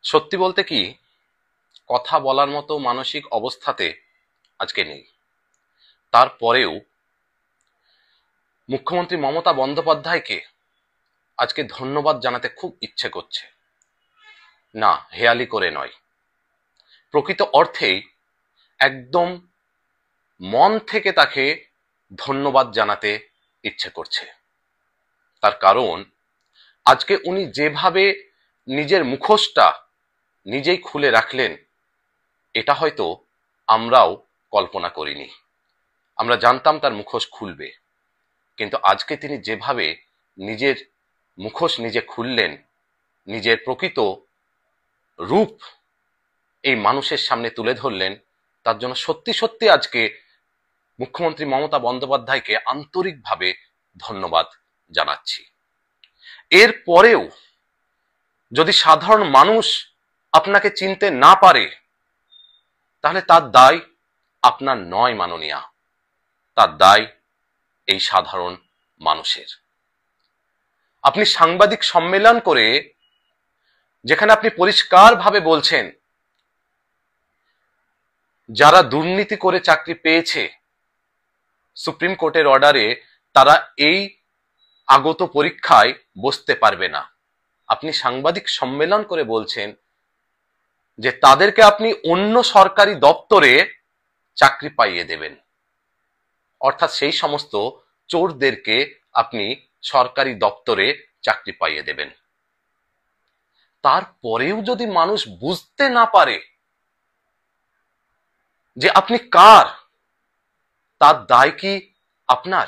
সত্যি বলতে কি, কথা বলার মতো মানসিক অবস্থাতে আজকে নেই। তারপরেও মুখ্যমন্ত্রী মমতা বন্দ্যোপাধ্যায়কে আজকে ধন্যবাদ জানাতে খুব ইচ্ছে করছে। না, হেয়ালি করে নয়, প্রকৃত অর্থেই একদম মন থেকে তাকে ধন্যবাদ জানাতে ইচ্ছে করছে। তার কারণ আজকে উনি যেভাবে নিজের মুখোশটা নিজেই খুলে রাখলেন, এটা হয়তো আমরাও কল্পনা করিনি। আমরা জানতাম তার মুখোশ খুলবে, কিন্তু আজকে তিনি যেভাবে নিজের মুখোশ নিজে খুললেন, নিজের প্রকৃত রূপ এই মানুষের সামনে তুলে ধরলেন, তার জন্য সত্যি সত্যি আজকে মুখ্যমন্ত্রী মমতা বন্দ্যোপাধ্যায়কে আন্তরিকভাবে ধন্যবাদ জানাচ্ছি। এর পরেও যদি সাধারণ মানুষ আপনাকে চিনতে না পারে, তাহলে তার দায় আপনার নয় মাননীয়া, তার দায় এই সাধারণ মানুষের। আপনি সাংবাদিক সম্মেলন করে যেখানে আপনি পরিষ্কারভাবে বলছেন যারা দুর্নীতি করে চাকরি পেয়েছে সুপ্রিম কোর্টের অর্ডারে, তারা এই আগত পরীক্ষায় বসতে পারবে না। আপনি সাংবাদিক সম্মেলন করে বলছেন যে তাদেরকে আপনি অন্য সরকারি দপ্তরে চাকরি পাইয়ে দেবেন, অর্থাৎ সেই সমস্ত চোরদেরকে আপনি সরকারি দপ্তরে চাকরি পাইয়ে দেবেন। তারপরেও যদি মানুষ বুঝতে না পারে যে আপনি কার, তার দায় কি আপনার?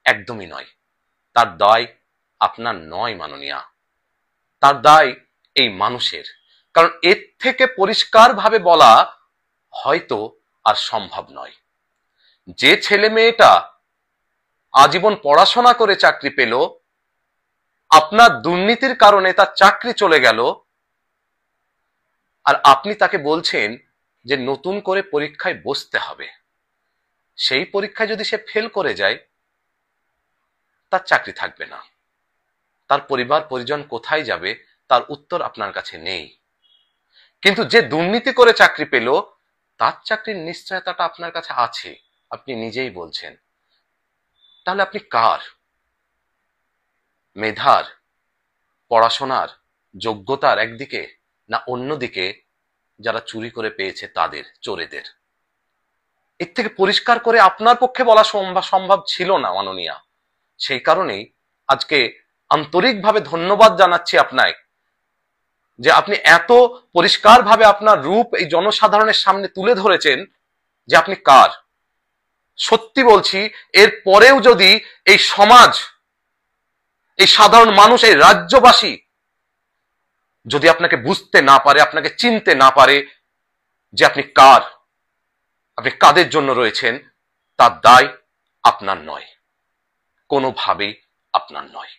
একদমই নয়, তার দায় আপনার নয় মাননীয়া, তার দায় এই মানুষের। কারণ এর থেকে পরিষ্কারভাবে বলা হয়তো আর সম্ভব নয়। যে ছেলে মেয়েটা আজীবন পড়াশোনা করে চাকরি পেল, আপনার দুর্নীতির কারণে তার চাকরি চলে গেল, আর আপনি তাকে বলছেন যে নতুন করে পরীক্ষায় বসতে হবে। সেই পরীক্ষায় যদি সে ফেল করে যায়, তার চাকরি থাকবে না। তার পরিবার পরিজন কোথায় যাবে তার উত্তর আপনার কাছে নেই। কিন্তু যে দুর্নীতি করে চাকরি পেল, তার চাকরির নিশ্চয়তাটা আপনার কাছে আছে, আপনি নিজেই বলছেন। তাহলে আপনি কার? মেধার, পড়াশোনার, যোগ্যতার একদিকে, না অন্যদিকে যারা চুরি করে পেয়েছে তাদের, চোরেদের? এর থেকে পরিষ্কার করে আপনার পক্ষে বলা সম্ভব ছিল না মাননীয়া। সেই কারণেই আজকে আন্তরিকভাবে ধন্যবাদ জানাচ্ছি আপনায় যে আপনি এত পরিষ্কারভাবে আপনার রূপ এই জনসাধারণের সামনে তুলে ধরেছেন যে আপনি কার। সত্যি বলছি, এর পরেও যদি এই সমাজ, এই সাধারণ মানুষ, এই রাজ্যবাসী যদি আপনাকে বুঝতে না পারে, আপনাকে চিনতে না পারে যে আপনি কার, আপনি কাদের জন্য রয়েছেন, তার দায় আপনার নয়, কোনোভাবেই আপনার নয়।